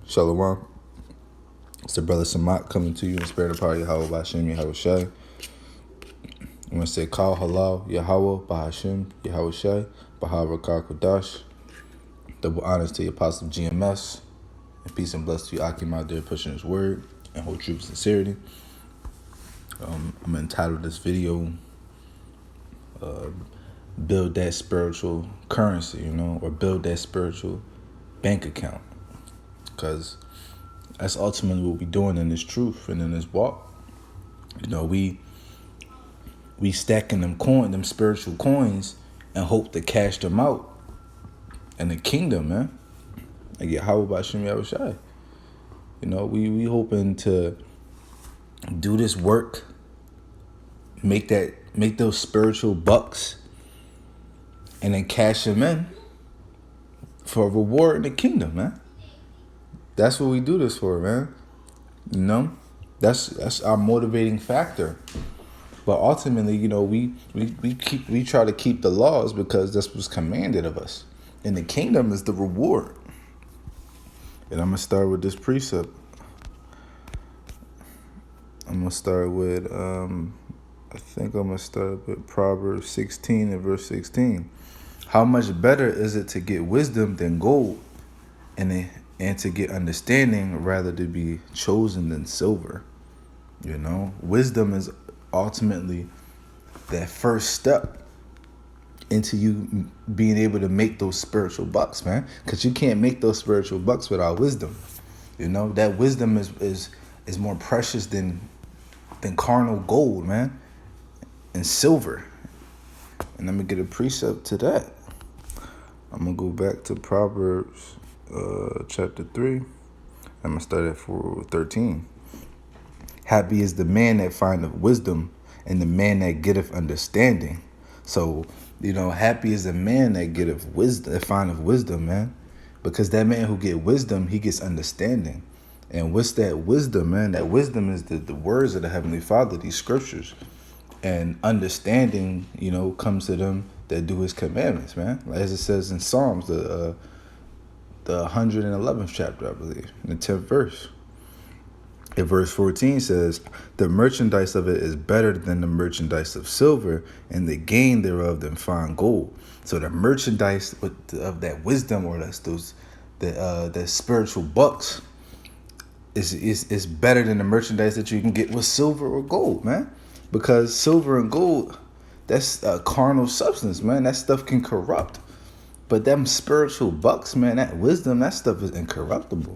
Shalom. It's the brother Samat coming to you in the spirit of power Yahweh Ba'Hashem Yahweh Shai. I'm going to say Kal Halal Yahweh Ba'Hashem Yahweh Shai Baha-Rakah Kodash. Double honors to the Apostle GMS. And peace and blessings to you Akim out there pushing his word and whole truth and sincerity. I'm entitled this video Build That Spiritual Currency, or build that spiritual bank account. Because that's ultimately what we're doing in this truth and in this walk. We stacking them spiritual coins, and hope to cash them out in the kingdom, man. Like Yahweh Ba'Hashem Yahweh Shai. We hoping to do this work, make those spiritual bucks, and then cash them in for a reward in the kingdom, man. That's what we do this for, man. That's our motivating factor. But ultimately, we try to keep the laws because that's what's commanded of us. And the kingdom is the reward. And I'm gonna start with this precept. I'm gonna start with Proverbs 16 and verse 16. How much better is it to get wisdom than gold, and to get understanding rather to be chosen than silver. Wisdom is ultimately that first step into you being able to make those spiritual bucks, man. Because you can't make those spiritual bucks without wisdom. That wisdom is more precious than carnal gold, man, and silver. And I'm gonna get a precept to that. I'm gonna go back to Proverbs chapter 3. I'm gonna start at 13. Happy is the man that findeth wisdom, and the man that getteth understanding. So, happy is the man that getteth wisdom, that findeth wisdom, man. Because that man who get wisdom, he gets understanding. And what's that wisdom, man? That wisdom is the words of the Heavenly Father, these scriptures. And understanding, comes to them that do his commandments, man. As it says in Psalms, the 111th chapter, I believe, in the 10th verse. And verse 14 says, the merchandise of it is better than the merchandise of silver, and the gain thereof than fine gold. So the merchandise of that wisdom, or that spiritual bucks, is better than the merchandise that you can get with silver or gold, man. Because silver and gold, that's a carnal substance, man. That stuff can corrupt. But them spiritual bucks, man, that wisdom, that stuff is incorruptible.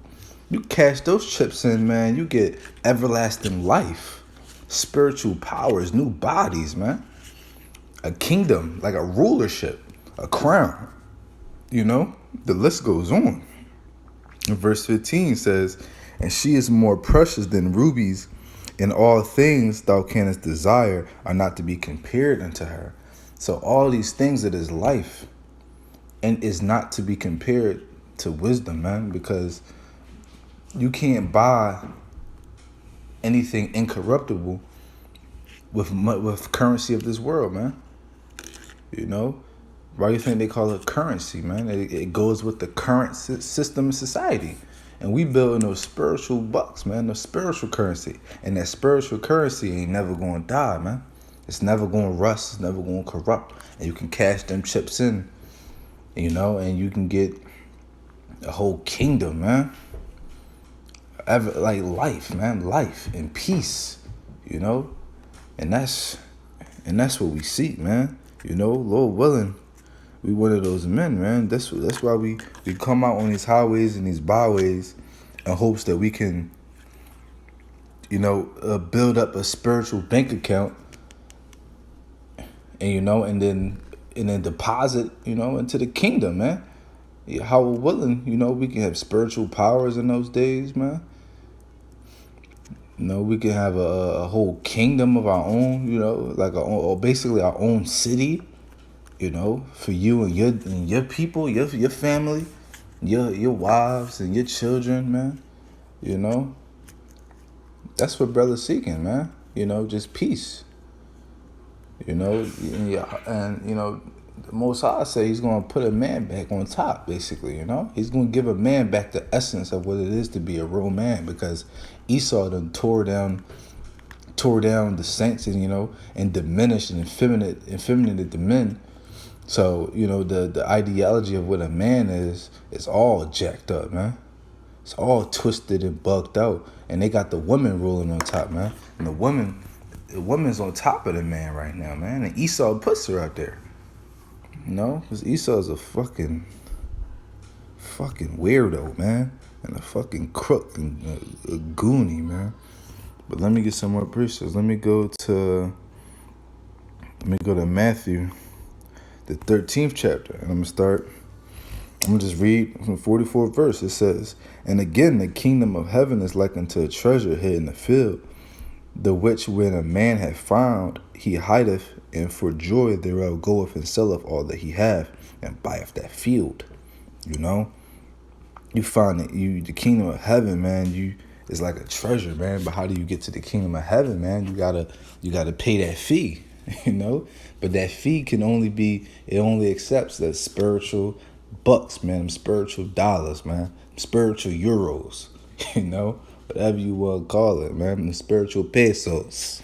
You cash those chips in, man, you get everlasting life, spiritual powers, new bodies, man. A kingdom, like a rulership, a crown. The list goes on. And verse 15 says, and she is more precious than rubies, and all things thou canst desire are not to be compared unto her. So all these things that is life and is not to be compared to wisdom, man, because you can't buy anything incorruptible with currency of this world, man. Why do you think they call it currency, man? It goes with the current system of society. And we building those spiritual bucks, man, the spiritual currency. And that spiritual currency ain't never going to die, man. It's never going to rust. It's never going to corrupt. And you can cash them chips in, and you can get a whole kingdom, man. Like life, man, life and peace, and that's what we seek, man. Lord willing, we one of those men, man. That's why we come out on these highways and these byways in hopes that we can, build up a spiritual bank account, and then deposit, into the kingdom, man. How willing, we can have spiritual powers in those days, man. We can have a whole kingdom of our own, like basically our own city, for you and your people, your family, your wives and your children, man. That's what brothers seeking, man. Just peace. And the Most High say he's going to put a man back on top, basically, you know? He's going to give a man back the essence of what it is to be a real man, because Esau done tore down the saints, and, you know, and diminished and effeminated the men. So, you know, the ideology of what a man is all jacked up, man. It's all twisted and bugged out. And they got the woman ruling on top, man. And the woman's on top of the man right now, man. And Esau puts her out there. You know? Because Esau's a fucking weirdo, man. And a fucking crook and a goonie, man. But let me get some more precepts. Let me go to Matthew, the 13th chapter. And I'm gonna just read from the 44th verse. It says, "And again, the kingdom of heaven is like unto a treasure hid in the field, the which when a man hath found, he hideth, and for joy thereof goeth and selleth all that he hath, and buyeth that field." You know? You find that the kingdom of heaven, man, it's like a treasure, man. But how do you get to the kingdom of heaven, man? You gotta pay that fee, you know? But that fee it only accepts that spiritual bucks, man, them spiritual dollars, man, spiritual euros, you know, whatever you want to call it, man, the spiritual pesos,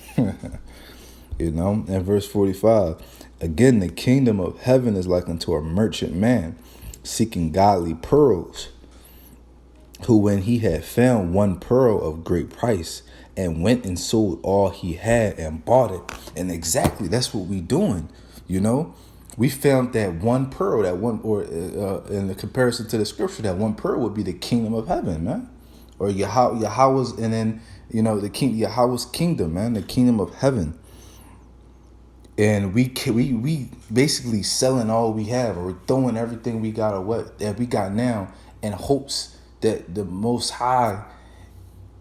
you know. And verse 45, "Again, the kingdom of heaven is like unto a merchant man seeking godly pearls, who when he had found one pearl of great price, and went and sold all he had and bought it." And exactly, that's what we doing, you know. We found that one pearl, in the comparison to the scripture, that one pearl would be the kingdom of heaven, man, or Yahweh's, and then, you know, Yahweh's kingdom, man, the kingdom of heaven. And we basically selling all we have, or throwing everything we got, or what that we got now, in hopes that the Most High,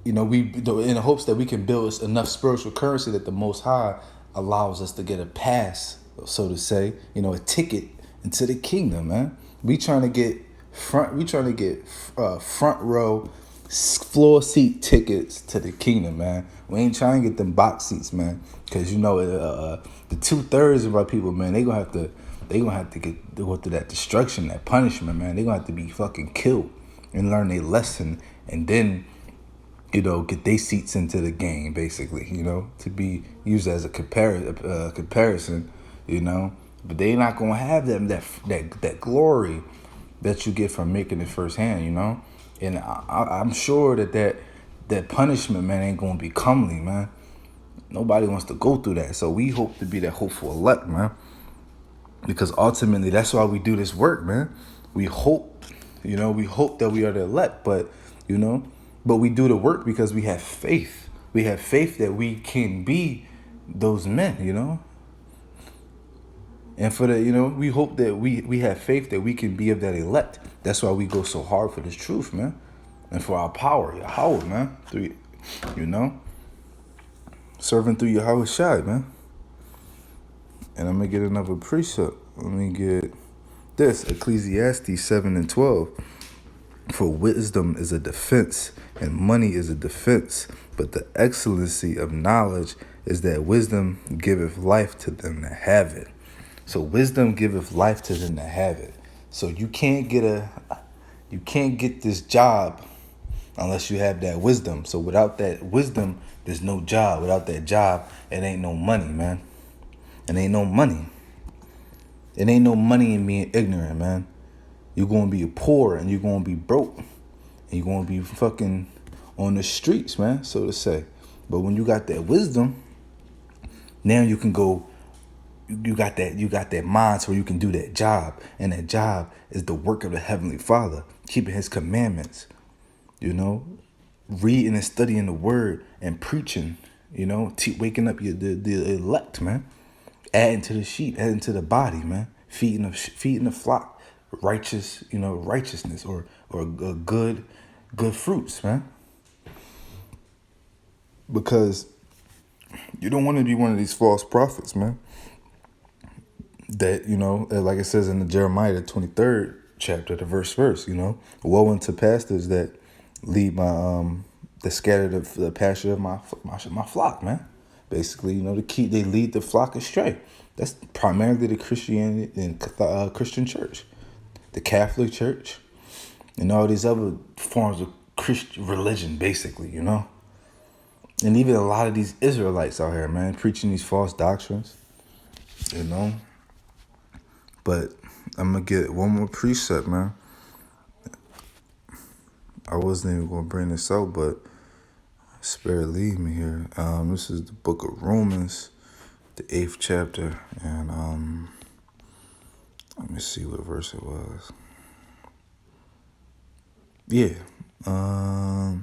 you know, in hopes that we can build enough spiritual currency that the Most High allows us to get a pass, so to say, you know, a ticket into the kingdom, man. We trying to get front row, floor seat tickets to the kingdom, man. We ain't trying to get them box seats, man, because you know the 2/3 of our people, man, they gonna have to go through that destruction, that punishment, man. They gonna have to be fucking killed and learn a lesson, and then, you know, get their seats into the game, basically, you know, to be used as a comparison, you know. But they not gonna have that glory that you get from making it firsthand, you know. And I'm sure that punishment, man, ain't gonna be comely, man. Nobody wants to go through that. So we hope to be that hopeful elect, man, because ultimately that's why we do this work, man. We hope that we are the elect, but, you know, but we do the work because we have faith. We have faith that we can be those men, you know. And for the, you know, we hope that we have faith that we can be of that elect. That's why we go so hard for this truth, man. And for our power, Yahweh, man. Through, you know, serving through Yahweh Shai, man. And I'm going to get another precept. Let me get this. Ecclesiastes 7:12. "For wisdom is a defense, and money is a defense. But the excellency of knowledge is that wisdom giveth life to them that have it." So wisdom giveth life to them that have it. So you can't get this job unless you have that wisdom. So without that wisdom, there's no job. Without that job, it ain't no money, man. It ain't no money. It ain't no money in being ignorant, man. You're going to be poor, and you're going to be broke, and you're going to be fucking on the streets, man, so to say. But when you got that wisdom, now you can go. You got that mind, so you can do that job, and that job is the work of the Heavenly Father, keeping His commandments, you know, reading and studying the Word and preaching, you know, waking up the elect, man, adding to the sheep, adding to the body, man, feeding the flock, righteousness or good fruits, man, because you don't want to be one of these false prophets, man. That, you know, like it says in the Jeremiah, the 23rd chapter, the verse, you know, "Woe unto pastors that lead that scatter the pasture of my flock, man." Basically, they lead the flock astray. That's primarily the Christianity and Christian church, the Catholic Church, and all these other forms of Christian religion, basically, And even a lot of these Israelites out here, man, preaching these false doctrines, But I'm going to get one more precept, man. I wasn't even going to bring this out, but Spirit lead me here. This is the book of Romans, the 8th chapter. And let me see what verse it was. Yeah. I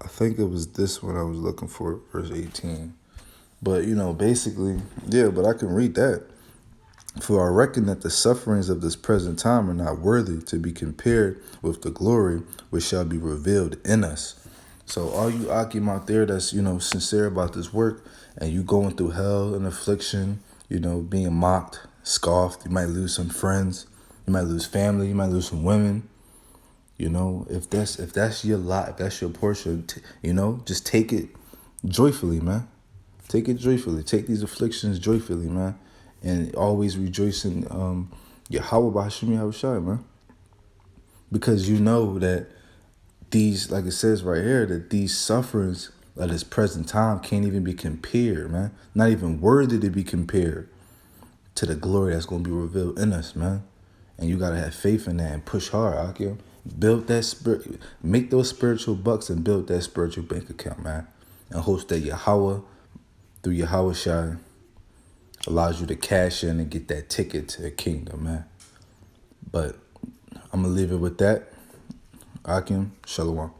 think it was this one I was looking for, verse 18. But, basically, but I can read that. For I reckon that the sufferings of this present time are not worthy to be compared with the glory which shall be revealed in us. So all you Akim out there that's, sincere about this work, and you going through hell and affliction, being mocked, scoffed, you might lose some friends, you might lose family, you might lose some women. If that's your lot, if that's your portion, just take it joyfully, man. Take it joyfully. Take these afflictions joyfully, man. And always rejoice in Yahweh B'Hashem Yahushua, man. Because you know that these, like it says right here, that these sufferings at this present time can't even be compared, man. Not even worthy to be compared to the glory that's going to be revealed in us, man. And you got to have faith in that and push hard, Akim. Build that spirit, make those spiritual bucks and build that spiritual bank account, man. And hope that Yahweh, through Yahweh Shai, allows you to cash in and get that ticket to the kingdom, man. But I'm going to leave it with that. Akim, Shalom.